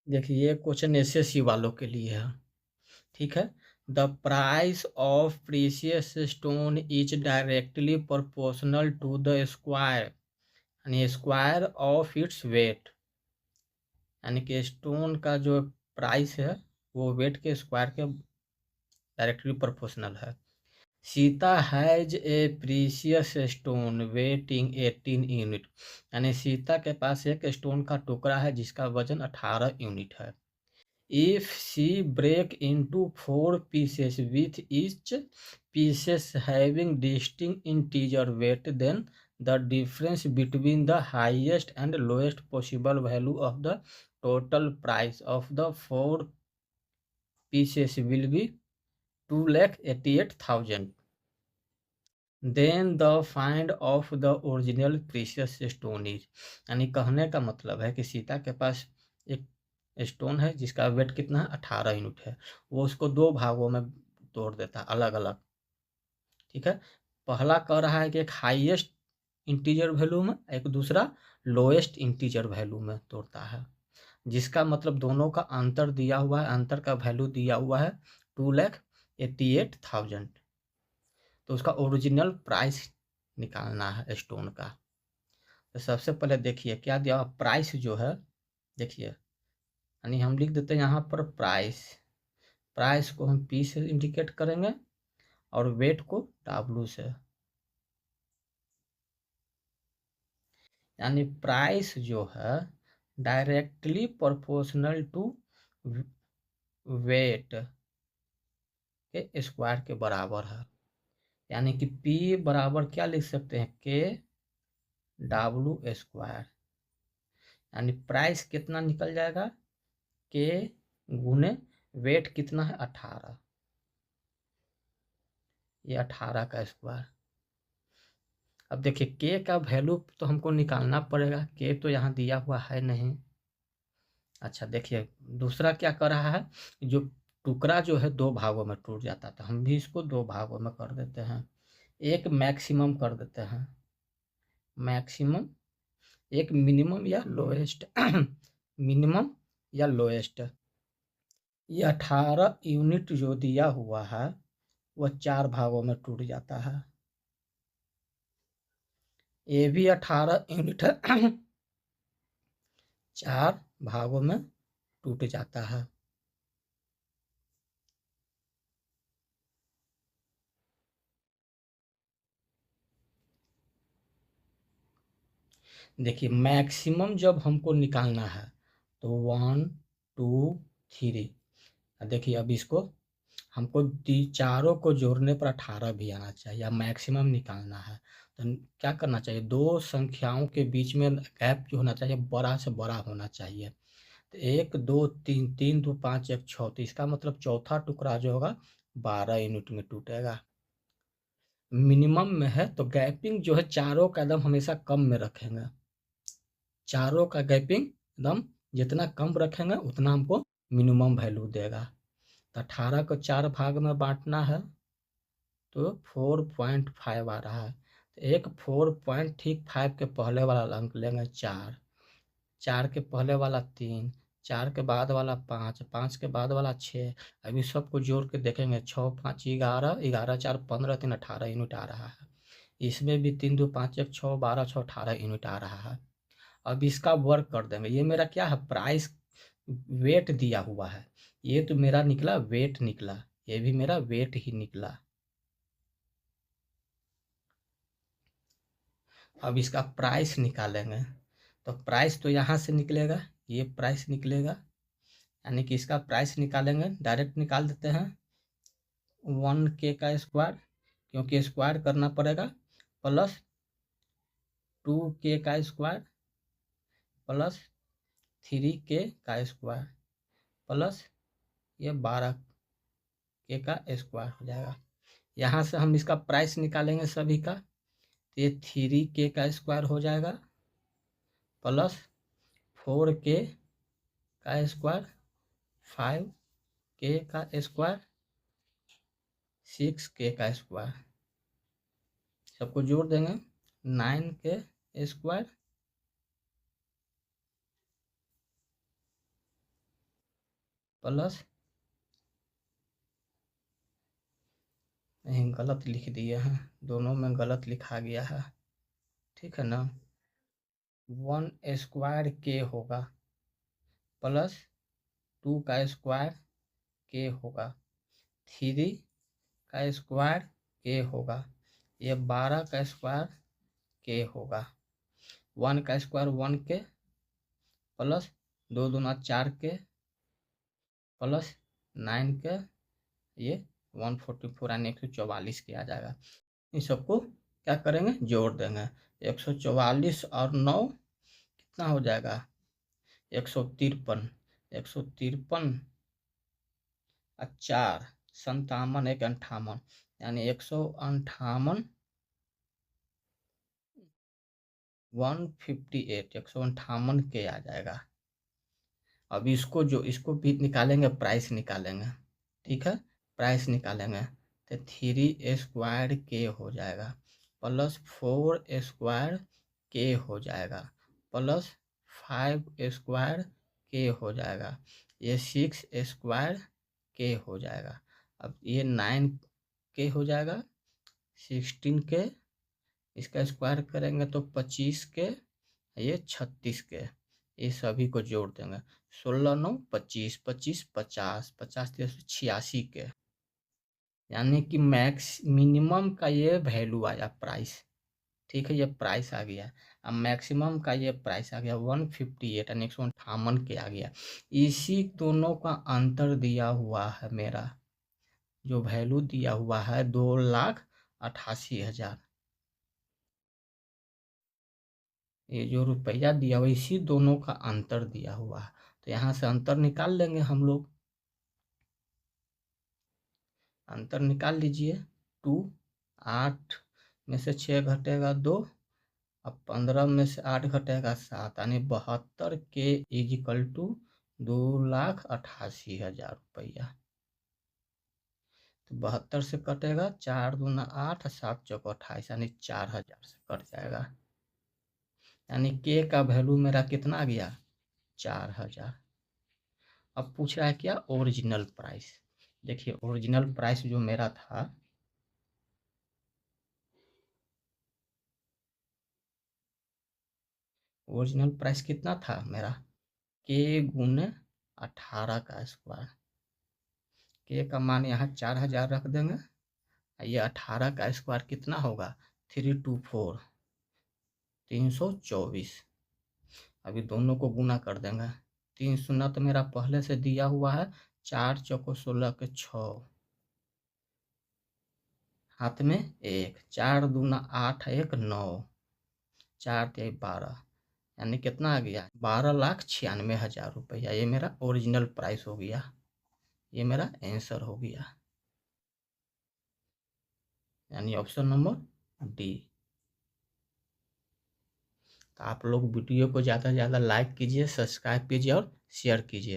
देखिए ये question SSC वालों के लिए है, ठीक है। The price of precious stone is directly proportional to the square, यानी स्क्वायर ऑफ इट्स वेट, यानी कि स्टोन का जो प्राइस है वो वेट के स्क्वायर के डायरेक्टली प्रोपोर्शनल है। Sita has a precious stone waiting 18 unit, यानी सीता के पास एक स्टोन का टुकड़ा है जिसका वजन 18 यूनिट है। If she break into 4 pieces with each pieces having distinct integer weight, then the difference between the highest and lowest possible value of the total price of the 4 pieces will be 2,88,000. Then the find of the original precious stone is, यानी कहने का मतलब है कि सीता के पास एक stone है जिसका वेट कितना है 18 यूनिट है। वो उसको दो भागों में तोड़ देता है अलग अलग, ठीक है। पहला कह रहा है कि एक हाईएस्ट इंटीजर वैल्यू में, एक दूसरा लोएस्ट इंटीजर वैल्यू में तोड़ता है, जिसका मतलब दोनों का अंतर दिया हुआ है, अंतर का वैल्यू दिया हुआ है 2,88,000। तो उसका ओरिजिनल प्राइस निकालना है स्टोन का। तो सबसे पहले देखिए क्या दिया हुआ प्राइस जो है, देखिए यानी हम लिख देते हैं यहाँ पर प्राइस, प्राइस को हम पी से इंडिकेट करेंगे और वेट को डब्लू से, यानी प्राइस जो है डायरेक्टली प्रोपोर्शनल टू वेट के स्क्वायर के बराबर है। यानी कि P बराबर क्या लिख सकते हैं, के डब्लू स्क्वायर, यानी प्राइस कितना निकल जाएगा, के गुने वेट कितना है 18, ये 18 का स्क्वायर। अब देखिए के का वैल्यू तो हमको निकालना पड़ेगा, के तो यहाँ दिया हुआ है नहीं। अच्छा देखिए दूसरा क्या कर रहा है, जो टुकड़ा जो है दो भागों में टूट जाता था, हम भी इसको दो भागों में कर देते हैं। एक मैक्सिमम कर देते हैं, मैक्सिमम, एक मिनिमम या लोएस्ट मिनिमम या लोएस्ट। ये 18 यूनिट जो दिया हुआ है वह 4 भागों में टूट जाता है। ये भी 18 यूनिट है 4 भागों में टूट जाता है। देखिए मैक्सिमम जब हमको निकालना है तो 1 2 3, देखिए अब इसको हमको चारों को जोड़ने पर 18 भी आना चाहिए। अब मैक्सिमम निकालना है तो क्या करना चाहिए, दो संख्याओं के बीच में गैप जो होना चाहिए बड़ा से बड़ा होना चाहिए। तो 1 2 3, 3 2 5 1 6, तो इसका मतलब चौथा टुकड़ा जो होगा 12 यूनिट में टूटेगा। मिनिमम में है तो गैपिंग जो है चारों का एकदम हमेशा कम में रखेंगे, चारों का गैपिंग एकदम जितना कम रखेंगे उतना हमको मिनिमम वैल्यू देगा। तो 18 को 4 भाग में बांटना है तो 4.5 आ रहा है। तो एक 4.5 के पहले वाला अंक लेंगे 4, 4 के पहले वाला 3, 4 के बाद वाला 5, 5 के बाद वाला 6। अभी सबको जोड़ के देखेंगे 6 5 11, 11 4 15, 3 18 यूनिट आ रहा है। इसमें भी 3 2 5 1 6 12 6 18 यूनिट आ रहा है। अब इसका वर्क कर देंगे, ये मेरा क्या है प्राइस वेट दिया हुआ है, ये तो मेरा निकला वेट निकला, ये भी मेरा वेट ही निकला। अब इसका प्राइस निकालेंगे तो प्राइस तो यहाँ से निकलेगा, ये प्राइस निकलेगा, यानी कि इसका प्राइस निकालेंगे डायरेक्ट निकाल देते हैं 1k का स्क्वायर, क्योंकि स्क्वायर करना पड़ेगा, प्लस 2k का स्क्वायर प्लस 3k का स्क्वायर प्लस ये 12k का स्क्वायर हो जाएगा। यहाँ से हम इसका प्राइस निकालेंगे सभी का, तो ये 3k का स्क्वायर हो जाएगा प्लस 4k का स्क्वायर, 5k का स्क्वायर, 6k का स्क्वायर, सबको जोड़ देंगे 9k स्क्वायर प्लस, नहीं गलत लिख दिए हैं, दोनों में गलत लिखा गया है, ठीक है ना। 1² के होगा प्लस 2 का स्क्वायर के होगा, 3 का स्क्वायर के होगा, ये 12 का स्क्वायर के होगा, 1 का स्क्वायर 1 के प्लस 2 दूना 4 के प्लस 9 के, ये 144 यानी 144 के आ जाएगा। इन सबको क्या करेंगे, जोड़ देंगे। 144 और 9 कितना हो जाएगा, 153, 153 और 4 57, 1 58, यानी 158, 158, 158 के आ जाएगा। अब इसको भी निकालेंगे, प्राइस निकालेंगे, ठीक है, प्राइस निकालेंगे तो 3² के हो जाएगा प्लस 4² के हो जाएगा प्लस 5² के हो जाएगा, ये 6² के हो जाएगा। अब ये 9 के हो जाएगा, 16 के, इसका स्क्वायर करेंगे तो 25 के, ये 36 के, ये सभी को जोड़ देंगे। 16 9 25, 25 50, 50 86 के, यानी कि मैक्स मिनिमम का ये वैल्यू आया प्राइस, ठीक है, ये प्राइस आ गया। अब मैक्सिमम का ये प्राइस आ गया 158 यानी 158 के आ गया। इसी दोनों का अंतर दिया हुआ है, मेरा जो वैल्यू दिया हुआ है 2,88,000, ये जो रुपया दिया हुआ इसी दोनों का अंतर दिया हुआ है, तो यहाँ से अंतर निकाल लेंगे हम लोग। अंतर निकाल लीजिए, 2, 8 में से 6 घटेगा 2, अब 15 में से 8 घटेगा 7, यानी 72 के इजिकल टू 2,88,000 रुपया। तो 72 से कटेगा, 4 दूना 8, 7 चौक 28, यानी 4,000 से कट जाएगा, यानी के का वैल्यू मेरा कितना आ गया, 4,000। अब पूछ रहा है क्या, ओरिजिनल प्राइस। देखिए ओरिजिनल प्राइस जो मेरा था, ओरिजिनल प्राइस कितना था मेरा, के गुने 18 का स्क्वायर, के का मान यहाँ 4,000 रख देंगे, ये 18 का स्क्वायर कितना होगा, 324, 324। अभी दोनों को गुना कर देंगे, 3 शून्य तो मेरा पहले से दिया हुआ है, 4 चौको 16 के 6, हाथ में 1, 4 दूना 8 1 9, 4 3 12, यानी कितना आ गया, 12,96,000 रुपया। ये मेरा ओरिजिनल प्राइस हो गया, ये मेरा आंसर हो गया, यानी ऑप्शन नंबर डी। तो आप लोग वीडियो को ज़्यादा से ज़्यादा लाइक कीजिए, सब्सक्राइब कीजिए और शेयर कीजिए।